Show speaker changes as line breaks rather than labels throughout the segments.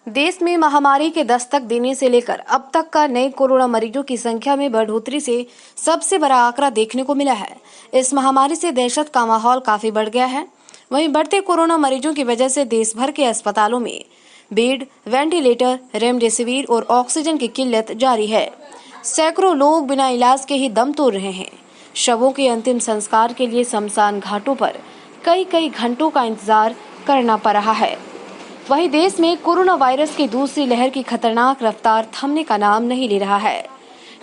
देश में महामारी के दस्तक देने से लेकर अब तक का नए कोरोना मरीजों की संख्या में बढ़ोतरी से सबसे बड़ा आंकड़ा देखने को मिला है। इस महामारी से दहशत का माहौल काफी बढ़ गया है। वहीं बढ़ते कोरोना मरीजों की वजह से देश भर के अस्पतालों में बेड, वेंटिलेटर, रेमडेसिविर और ऑक्सीजन की किल्लत जारी है। सैकड़ों लोग बिना इलाज के ही दम तोड़ रहे हैं। शवों के अंतिम संस्कार के लिए शमशान घाटों पर कई घंटों का इंतजार करना पड़ रहा है। वहीं देश में कोरोना वायरस की दूसरी लहर की खतरनाक रफ्तार थमने का नाम नहीं ले रहा है।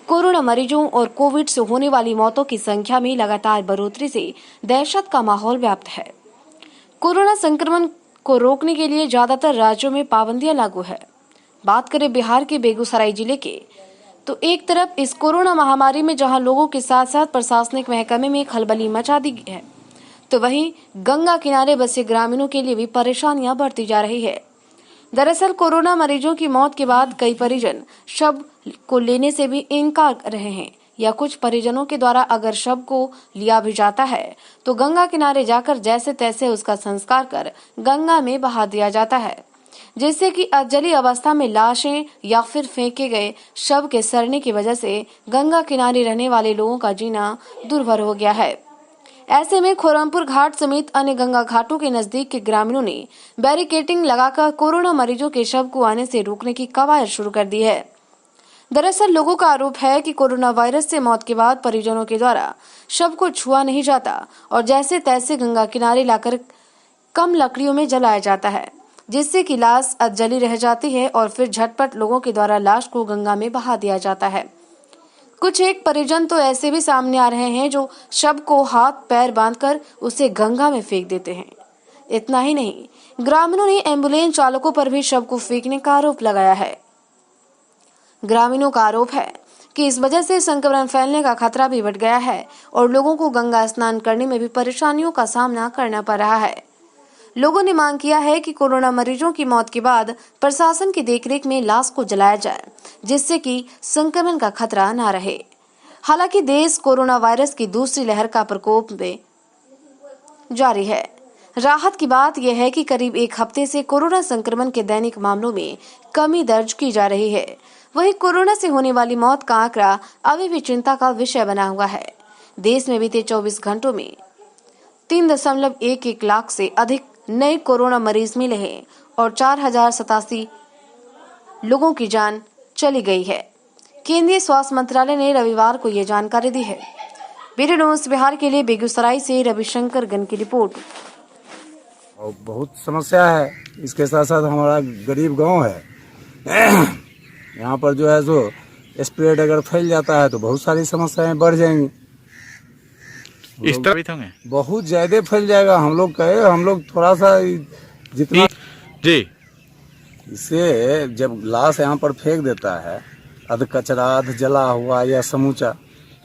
कोरोना मरीजों और कोविड से होने वाली मौतों की संख्या में लगातार बढ़ोतरी से दहशत का माहौल व्याप्त है। कोरोना संक्रमण को रोकने के लिए ज्यादातर राज्यों में पाबंदियां लागू है। बात करें बिहार के बेगूसराय जिले के, तो एक तरफ इस कोरोना महामारी में जहां लोगों के साथ साथ प्रशासनिक महकमे में खलबली मचा दी है, तो वहीं गंगा किनारे बसे ग्रामीणों के लिए भी परेशानियां बढ़ती जा रही है। दरअसल कोरोना मरीजों की मौत के बाद कई परिजन शव को लेने से भी इनकार कर रहे हैं, या कुछ परिजनों के द्वारा अगर शव को लिया भी जाता है तो गंगा किनारे जाकर जैसे तैसे उसका संस्कार कर गंगा में बहा दिया जाता है, जिससे कि अधजली अवस्था में लाशें या फिर फेंके गए शव के सड़ने की वजह से गंगा किनारे रहने वाले लोगों का जीना दुर्भर हो गया है। ऐसे में खोरमपुर घाट समेत अन्य गंगा घाटों के नजदीक के ग्रामीणों ने बैरिकेडिंग लगाकर कोरोना मरीजों के शव को आने से रोकने की कवायद शुरू कर दी है। दरअसल लोगों का आरोप है कि कोरोना वायरस से मौत के बाद परिजनों के द्वारा शव को छुआ नहीं जाता और जैसे तैसे गंगा किनारे लाकर कम लकड़ियों में जलाया जाता है, जिससे कि लाश अधजली रह जाती है और फिर झटपट लोगों के द्वारा लाश को गंगा में बहा दिया जाता है। कुछ एक परिजन तो ऐसे भी सामने आ रहे हैं जो शव को हाथ पैर बांधकर उसे गंगा में फेंक देते हैं। इतना ही नहीं, ग्रामीणों ने एम्बुलेंस चालकों पर भी शव को फेंकने का आरोप लगाया है। ग्रामीणों का आरोप है कि इस वजह से संक्रमण फैलने का खतरा भी बढ़ गया है और लोगों को गंगा स्नान करने में भी परेशानियों का सामना करना पड़ रहा है। लोगों ने मांग किया है कि कोरोना मरीजों की मौत के बाद प्रशासन की देखरेख में लाश को जलाया जाए, जिससे कि संक्रमण का खतरा न रहे। हालांकि देश कोरोना वायरस की दूसरी लहर का प्रकोप में जारी है। राहत की बात यह है कि करीब एक हफ्ते से कोरोना संक्रमण के दैनिक मामलों में कमी दर्ज की जा रही है। वहीं कोरोना से होने वाली मौत का आंकड़ा अभी भी चिंता का विषय बना हुआ है। देश में बीते 24 घंटों में 3.11 लाख से अधिक नए कोरोना मरीज मिले हैं और 4087 लोगों की जान चली गई है। केंद्रीय स्वास्थ्य मंत्रालय ने रविवार को यह जानकारी दी है। ब्यूरो न्यूज़ बिहार के लिए बेगूसराय से रविशंकर गन की रिपोर्ट।
और बहुत समस्या है, इसके साथ साथ हमारा गरीब गांव है। यहाँ पर जो है सो स्प्रेड अगर फैल जाता है तो बहुत सारी समस्याएं बढ़ जाएंगी।
इस तरह
बहुत ज्यादा फैल जाएगा। हम लोग थोड़ा सा जितना
जी,
इससे जब लाश यहाँ पर फेंक देता है, अध कचरा अध जला हुआ या समूचा,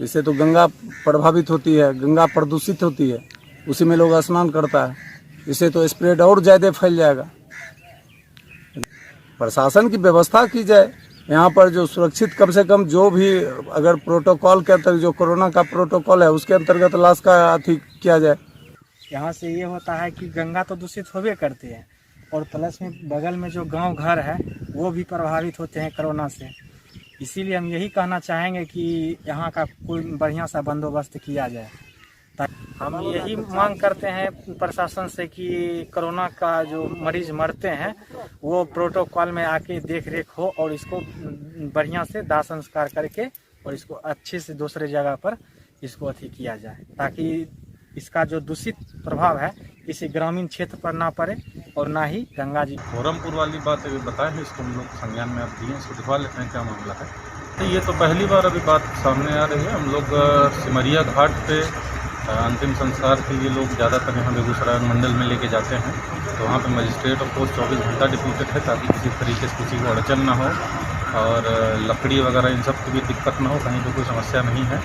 इससे तो गंगा प्रभावित होती है, गंगा प्रदूषित होती है, उसी में लोग स्नान करता है, इससे तो स्प्रेड और ज्यादा फैल जाएगा। प्रशासन की व्यवस्था की जाए यहाँ पर, जो सुरक्षित कम से कम जो भी अगर प्रोटोकॉल के अंतर्गत जो कोरोना का प्रोटोकॉल है उसके अंतर्गत लाश का अथी किया जाए।
यहाँ से ये होता है कि गंगा तो दूषित होबे करते हैं और प्लस में बगल में जो गांव घर है वो भी प्रभावित होते हैं कोरोना से। इसीलिए हम यही कहना चाहेंगे कि यहाँ का कोई बढ़िया सा बंदोबस्त किया जाए। हम यही मांग करते हैं प्रशासन से कि कोरोना का जो मरीज मरते हैं वो प्रोटोकॉल में आके देख रेख हो और इसको बढ़िया से दाह संस्कार करके और इसको अच्छे से दूसरे जगह पर इसको अथी किया जाए, ताकि इसका जो दूषित प्रभाव है किसी ग्रामीण क्षेत्र पर ना पड़े और ना ही गंगा जी।
खोरमपुर वाली बात अभी बताए हैं, इसको हम लोग संज्ञान में अब दिए, इसको दिखवा लेते हैं क्या मामला है। तो ये तो पहली बार अभी बात सामने आ रही है। हम लोग सिमरिया घाट पे अंतिम संस्कार के लिए लोग ज़्यादातर यहाँ बेगूसराय मंडल में लेके जाते हैं, तो वहाँ पे मजिस्ट्रेट और पोस्ट 24 घंटा डिप्यूटेड है, ताकि किसी तरीके से किसी को अड़चन ना हो और लकड़ी वगैरह इन सब की भी दिक्कत ना हो, कहीं पर कोई समस्या नहीं है।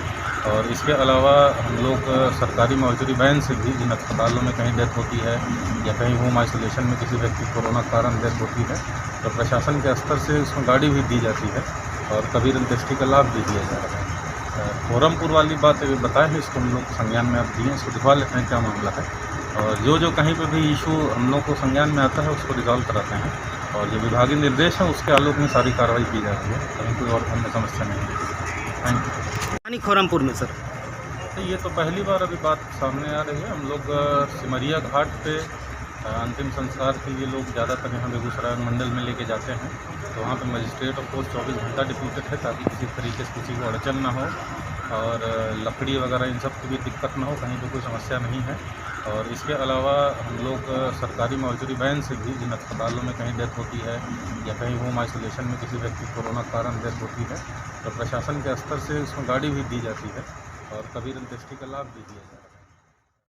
और इसके अलावा हम लोग सरकारी मॉर्चरी वैन से भी जिन अस्पतालों में कहीं डेथ होती है या कहीं होम आइसोलेशन में किसी व्यक्ति कोरोना के कारण डेथ होती है तो प्रशासन के स्तर से उसमें गाड़ी भी दी जाती है और कबीर अंत्येष्टि का लाभ भी दिया जा रहा है। खोरमपुर वाली बात अभी बताए हैं, इसको हम लोग संज्ञान में अब दिए, इसको दिखवा लेते हैं क्या मामला है। और जो कहीं पे भी इशू हम लोग को संज्ञान में आता है उसको रिजॉल्व कराते हैं और जो विभागीय निर्देश है उसके आलोक में सारी कार्रवाई की जा रही है, कहीं कोई और अन्य समस्या नहीं है। Thank you.
पानी खोरमपुर में सर
तो ये तो पहली बार अभी बात सामने आ रही है। हम लोग सिमरिया घाट पे अंतिम संस्कार के लिए लोग ज़्यादातर यहाँ बेगूसराय मंडल में लेके जाते हैं, तो वहाँ पे मजिस्ट्रेट ऑफ कोर्ट 24 घंटा डिप्यूटेड है ताकि किसी तरीके से किसी को अड़चन ना हो और लकड़ी वगैरह इन सब की भी दिक्कत ना हो, कहीं पे कोई समस्या नहीं है। और इसके अलावा हम लोग सरकारी मॉर्चरी वैन से भी जिन अस्पतालों में कहीं डेथ होती है या कहीं होम आइसोलेशन में किसी व्यक्ति कोरोना के कारण डेथ होती है तो प्रशासन के स्तर से उसमें गाड़ी भी दी जाती है और कबीर अंत्येष्टि का लाभ भी दिया जाता है।